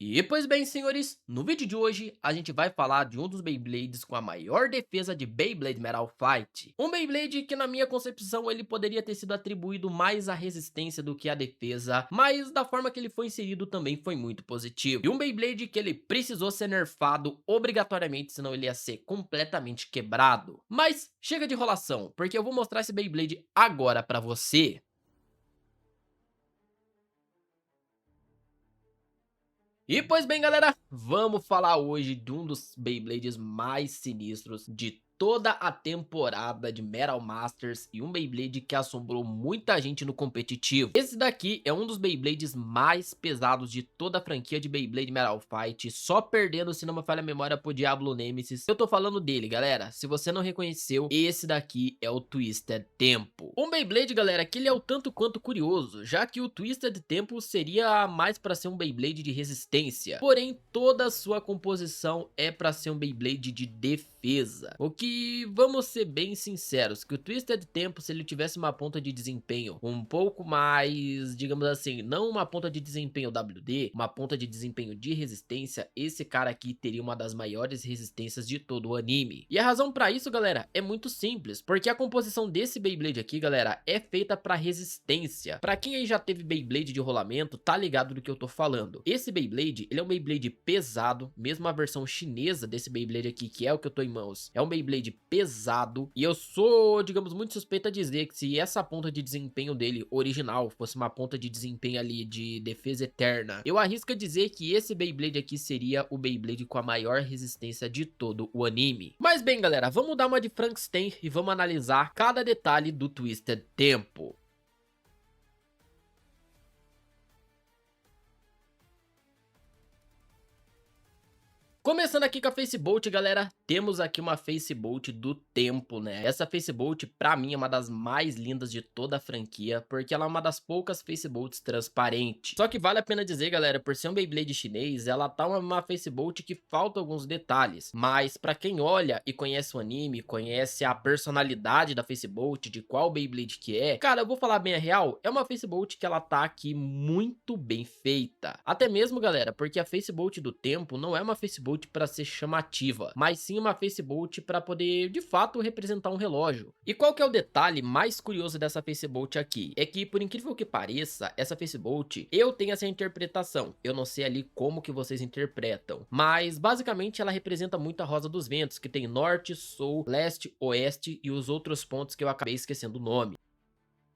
E pois bem, senhores, no vídeo de hoje a gente vai falar de um dos Beyblades com a maior defesa de Beyblade Metal Fight. Um Beyblade que na minha concepção ele poderia ter sido atribuído mais à resistência do que à defesa, mas da forma que ele foi inserido também foi muito positivo. E um Beyblade que ele precisou ser nerfado obrigatoriamente, senão ele ia ser completamente quebrado. Mas chega de enrolação, porque eu vou mostrar esse Beyblade agora pra você. E pois bem, galera, vamos falar hoje de um dos Beyblades mais sinistros de toda a temporada de Metal Masters e um Beyblade que assombrou muita gente no competitivo. Esse daqui é um dos Beyblades mais pesados de toda a franquia de Beyblade Metal Fight, só perdendo, se não me falha a memória, pro Diablo Nemesis. Eu tô falando dele, galera. Se você não reconheceu, esse daqui é o Twisted Tempo. Um Beyblade, galera, que ele é o tanto quanto curioso, já que o Twisted Tempo seria mais para ser um Beyblade de resistência, porém toda a sua composição é para ser um Beyblade de defesa. O que, vamos ser bem sinceros, que o Twisted Tempo, se ele tivesse uma ponta de desempenho um pouco mais, digamos assim, não uma ponta de desempenho WD, uma ponta de desempenho de resistência, esse cara aqui teria uma das maiores resistências de todo o anime. E a razão para isso, galera, é muito simples, porque a composição desse Beyblade aqui, galera, é feita para resistência. Para quem aí já teve Beyblade de rolamento, tá ligado do que eu tô falando. Esse Beyblade, ele é um Beyblade pesado, mesmo a versão chinesa desse Beyblade aqui, que é o que eu tô em mãos, é um Beyblade pesado, e eu sou, digamos, muito suspeito a dizer que se essa ponta de desempenho dele original fosse uma ponta de desempenho ali de defesa eterna, eu arrisco a dizer que esse Beyblade aqui seria o Beyblade com a maior resistência de todo o anime. Mas bem, galera, vamos dar uma de Frankenstein e vamos analisar cada detalhe do Twisted Tempo. Começando aqui com a Facebolt, galera, temos aqui uma Facebolt do tempo, né? Essa Facebolt, pra mim, é uma das mais lindas de toda a franquia, porque ela é uma das poucas Facebolts transparentes. Só que vale a pena dizer, galera, por ser um Beyblade chinês, ela tá uma Facebolt que falta alguns detalhes. Mas pra quem olha e conhece o anime, conhece a personalidade da Facebolt, de qual Beyblade que é, cara, eu vou falar bem a real, é uma Facebolt que ela tá aqui muito bem feita. Até mesmo, galera, porque a Facebolt do tempo não é uma Facebook para ser chamativa, mas sim uma Facebolt para poder de fato representar um relógio. E qual que é o detalhe mais curioso dessa Facebolt aqui? É que, por incrível que pareça, essa Facebolt, eu tenho essa interpretação, eu não sei ali como que vocês interpretam, mas basicamente ela representa muito a Rosa dos Ventos, que tem norte, sul, leste, oeste e os outros pontos que eu acabei esquecendo o nome.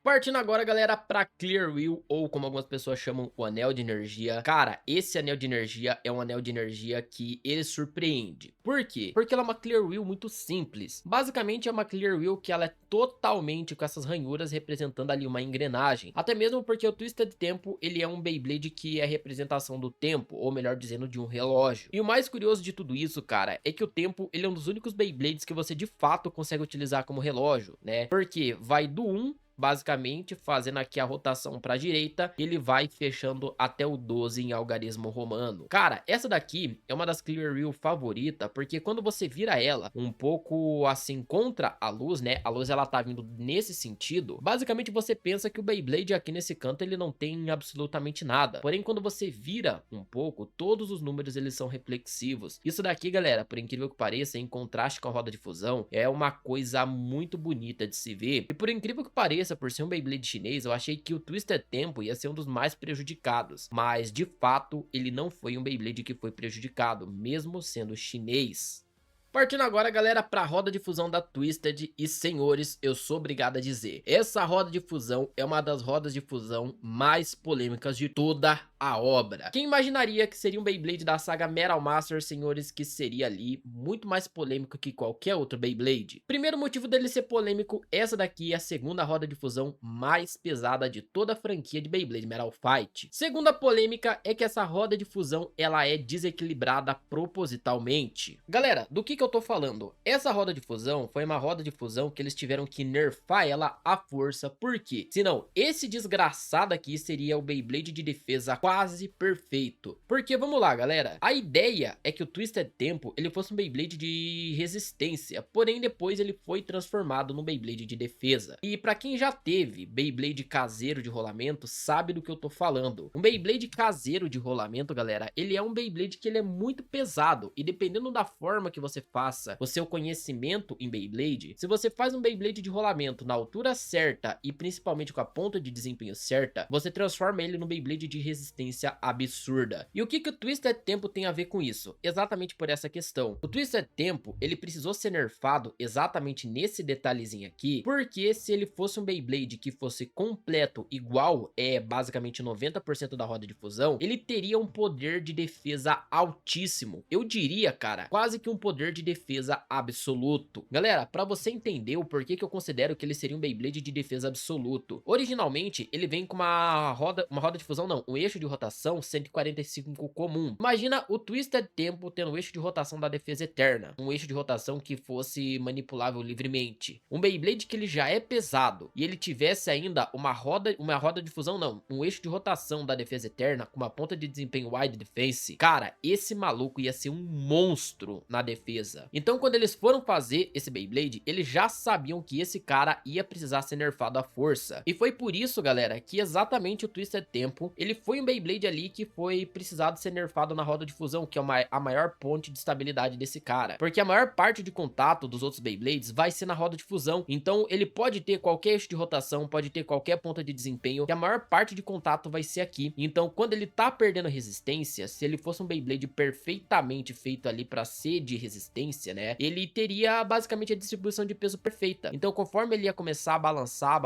Partindo agora, galera, pra Clear Wheel, ou como algumas pessoas chamam, o Anel de Energia. Cara, esse Anel de Energia é um Anel de Energia que ele surpreende. Por quê? Porque ela é uma Clear Wheel muito simples. Basicamente é uma Clear Wheel que ela é totalmente com essas ranhuras representando ali uma engrenagem. Até mesmo porque o Twisted Tempo, ele é um Beyblade que é a representação do tempo, ou melhor dizendo, de um relógio. E o mais curioso de tudo isso, cara, é que o tempo, ele é um dos únicos Beyblades que você de fato consegue utilizar como relógio, né? Porque vai do 1 basicamente fazendo aqui a rotação para a direita, ele vai fechando até o 12 em algarismo romano. Cara, essa daqui é uma das Clear Wheel favorita, porque quando você vira ela um pouco assim contra a luz, né, a luz ela tá vindo nesse sentido, basicamente você pensa que o Beyblade aqui nesse canto ele não tem absolutamente nada, porém quando você vira um pouco, todos os números eles são reflexivos. Isso daqui, galera, por incrível que pareça, em contraste com a roda de fusão, é uma coisa muito bonita de se ver, e por incrível que pareça, por ser um Beyblade chinês, eu achei que o Twisted Tempo ia ser um dos mais prejudicados, mas de fato ele não foi um Beyblade que foi prejudicado, mesmo sendo chinês. Partindo agora, galera, para a roda de fusão da Twisted, e senhores, eu sou obrigado a dizer, essa roda de fusão é uma das rodas de fusão mais polêmicas de toda a obra. Quem imaginaria que seria um Beyblade da saga Metal Master, senhores, que seria ali muito mais polêmico que qualquer outro Beyblade? Primeiro motivo dele ser polêmico, essa daqui é a segunda roda de fusão mais pesada de toda a franquia de Beyblade Metal Fight. Segunda polêmica é que essa roda de fusão, ela é desequilibrada propositalmente. Galera, do que eu tô falando? Essa roda de fusão foi uma roda de fusão que eles tiveram que nerfar ela à força, porque senão esse desgraçado aqui seria o Beyblade de defesa quase perfeito. Porque vamos lá, galera, a ideia é que o Twisted Tempo ele fosse um Beyblade de resistência, porém depois ele foi transformado no Beyblade de defesa. E pra quem já teve Beyblade caseiro de rolamento, sabe do que eu tô falando. Um Beyblade caseiro de rolamento, galera, ele é um Beyblade que ele é muito pesado, e dependendo da forma que você faça o seu conhecimento em Beyblade, se você faz um Beyblade de rolamento na altura certa e principalmente com a ponta de desempenho certa, você transforma ele no Beyblade de resistência absurda. E o que o Twisted Tempo tem a ver com isso? Exatamente por essa questão. O Twisted Tempo, ele precisou ser nerfado exatamente nesse detalhezinho aqui, porque se ele fosse um Beyblade que fosse completo igual basicamente 90% da roda de fusão, ele teria um poder de defesa altíssimo. Eu diria, cara, quase que um poder de defesa absoluto. Galera, pra você entender o porquê que eu considero que ele seria um Beyblade de defesa absoluto, originalmente ele vem com uma roda de fusão não, um eixo de rotação 145 comum. Imagina o Twisted Tempo tendo um eixo de rotação da defesa eterna, um eixo de rotação que fosse manipulável livremente. Um Beyblade que ele já é pesado e ele tivesse ainda uma roda de fusão não, um eixo de rotação da defesa eterna com uma ponta de desempenho wide defense. Cara, esse maluco ia ser um monstro na defesa. Então quando eles foram fazer esse Beyblade, eles já sabiam que esse cara ia precisar ser nerfado à força. E foi por isso, galera, que exatamente o Twisted Tempo, ele foi um Beyblade ali que foi precisado ser nerfado na roda de fusão, que é a maior ponte de estabilidade desse cara. Porque a maior parte de contato dos outros Beyblades vai ser na roda de fusão. Então ele pode ter qualquer eixo de rotação, pode ter qualquer ponta de desempenho, que a maior parte de contato vai ser aqui. Então quando ele tá perdendo resistência, se ele fosse um Beyblade perfeitamente feito ali pra ser de resistência, né, ele teria basicamente a distribuição de peso perfeita. Então conforme ele ia começar a balançar,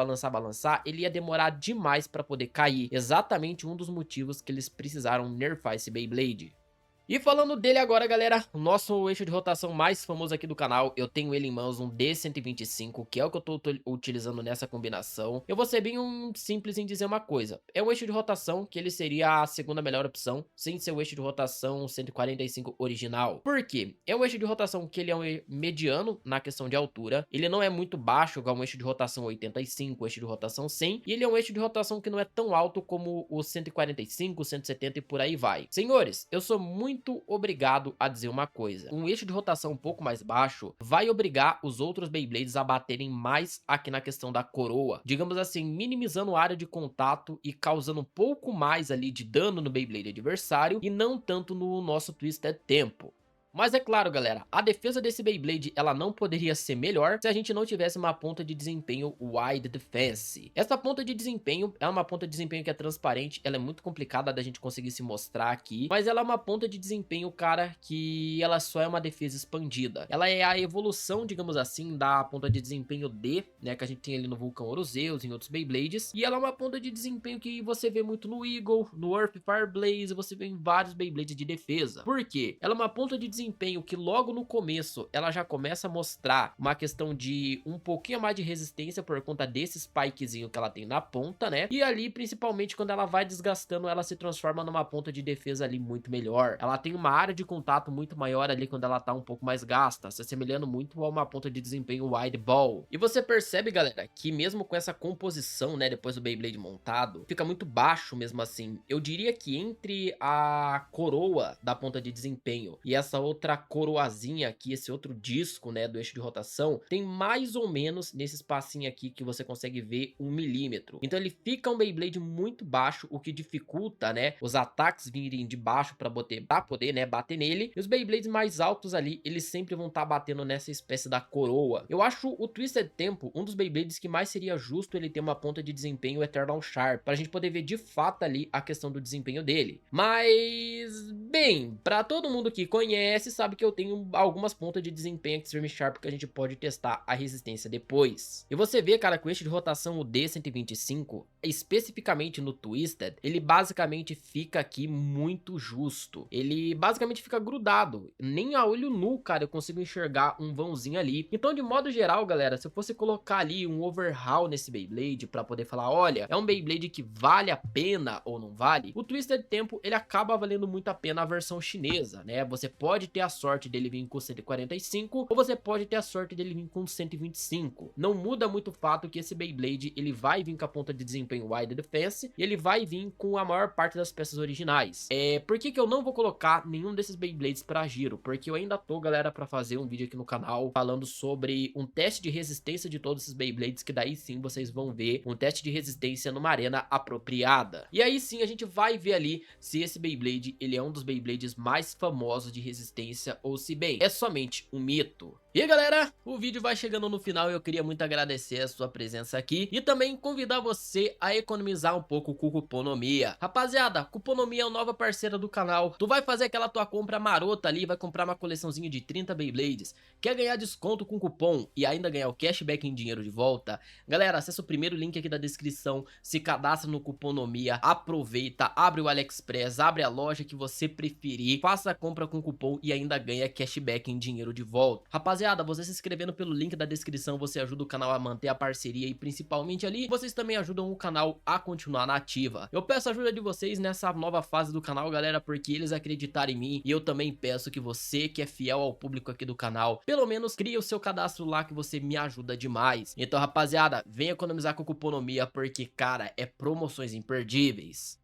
ele ia demorar demais pra poder cair. Exatamente um dos motivos que eles precisaram nerfar esse Beyblade. E falando dele agora, galera, o nosso eixo de rotação mais famoso aqui do canal, eu tenho ele em mãos, um D125, que é o que eu tô utilizando nessa combinação. Eu vou ser bem simples em dizer uma coisa, é um eixo de rotação que ele seria a segunda melhor opção, sem ser o eixo de rotação 145 original. Por quê? É um eixo de rotação que ele é um mediano na questão de altura, ele não é muito baixo, igual um eixo de rotação 85, o eixo de rotação 100, e ele é um eixo de rotação que não é tão alto como o 145, 170 e por aí vai. Senhores, eu sou muito obrigado a dizer uma coisa, um eixo de rotação um pouco mais baixo vai obrigar os outros Beyblades a baterem mais aqui na questão da coroa, digamos assim, minimizando a área de contato e causando um pouco mais ali de dano no Beyblade adversário e não tanto no nosso Twisted Tempo. Mas é claro, galera, a defesa desse Beyblade ela não poderia ser melhor se a gente não tivesse uma ponta de desempenho Wide Defense. Essa ponta de desempenho é uma ponta de desempenho que é transparente, ela é muito complicada da gente conseguir se mostrar aqui, mas ela é uma ponta de desempenho, cara, que ela só é uma defesa expandida. Ela é a evolução, digamos assim, da ponta de desempenho D, né, que a gente tem ali no Vulcan Orozeus, em outros Beyblades, e ela é uma ponta de desempenho que você vê muito no Eagle, no Earth Fire Blaze, você vê em vários Beyblades de defesa. Por quê? Ela é uma ponta de desempenho que logo no começo ela já começa a mostrar uma questão de um pouquinho mais de resistência por conta desse spikezinho que ela tem na ponta, né? E ali, principalmente quando ela vai desgastando, ela se transforma numa ponta de defesa ali muito melhor. Ela tem uma área de contato muito maior ali quando ela tá um pouco mais gasta, se assemelhando muito a uma ponta de desempenho Wide Ball. E você percebe, galera, que mesmo com essa composição, né, depois do Beyblade montado, fica muito baixo mesmo assim. Eu diria que entre a coroa da ponta de desempenho e essa outra coroazinha aqui, esse outro disco, né, do eixo de rotação, tem mais ou menos nesse espacinho aqui que você consegue ver 1 milímetro. Então ele fica um Beyblade muito baixo, o que dificulta, né, os ataques virem de baixo para poder, né, bater nele. E os Beyblades mais altos ali, eles sempre vão estar batendo nessa espécie da coroa. Eu acho o Twisted Tempo um dos Beyblades que mais seria justo ele ter uma ponta de desempenho Eternal Sharp, pra gente poder ver de fato ali a questão do desempenho dele. Mas, bem, pra todo mundo que conhece, sabe que eu tenho algumas pontas de desempenho Extreme Sharp que a gente pode testar a resistência depois. E você vê, cara, com eixo de rotação o D125, especificamente no Twisted, ele basicamente fica aqui muito justo. Ele basicamente fica grudado. Nem a olho nu, cara, eu consigo enxergar um vãozinho ali. Então, de modo geral, galera, se eu fosse colocar ali um overhaul nesse Beyblade pra poder falar, olha, é um Beyblade que vale a pena ou não vale, o Twisted Tempo, ele acaba valendo muito a pena a versão chinesa, né? Você pode pode ter a sorte dele vir com 145, ou você pode ter a sorte dele vir com 125. Não muda muito o fato que esse Beyblade, ele vai vir com a ponta de desempenho Wide Defense, e ele vai vir com a maior parte das peças originais. Por que que eu não vou colocar nenhum desses Beyblades pra giro? Porque eu ainda tô, galera, pra fazer um vídeo aqui no canal falando sobre um teste de resistência de todos esses Beyblades, que daí sim vocês vão ver um teste de resistência numa arena apropriada. E aí sim a gente vai ver ali se esse Beyblade, ele é um dos Beyblades mais famosos de resistência ou se bem, é somente um mito. E aí, galera, o vídeo vai chegando no final e eu queria muito agradecer a sua presença aqui e também convidar você a economizar um pouco com o Cuponomia. Rapaziada, Cuponomia é a nova parceira do canal. Tu vai fazer aquela tua compra marota ali, vai comprar uma coleçãozinha de 30 Beyblades, quer ganhar desconto com cupom e ainda ganhar o cashback em dinheiro de volta? Galera, acessa o primeiro link aqui da descrição, se cadastra no Cuponomia, aproveita, abre o AliExpress, abre a loja que você preferir, faça a compra com cupom e ainda ganha cashback em dinheiro de volta. Rapaziada, você se inscrevendo pelo link da descrição, você ajuda o canal a manter a parceria e principalmente ali, vocês também ajudam o canal a continuar na ativa. Eu peço a ajuda de vocês nessa nova fase do canal, galera, porque eles acreditaram em mim e eu também peço que você que é fiel ao público aqui do canal, pelo menos crie o seu cadastro lá que você me ajuda demais. Então, rapaziada, vem economizar com Cuponomia porque, cara, é promoções imperdíveis.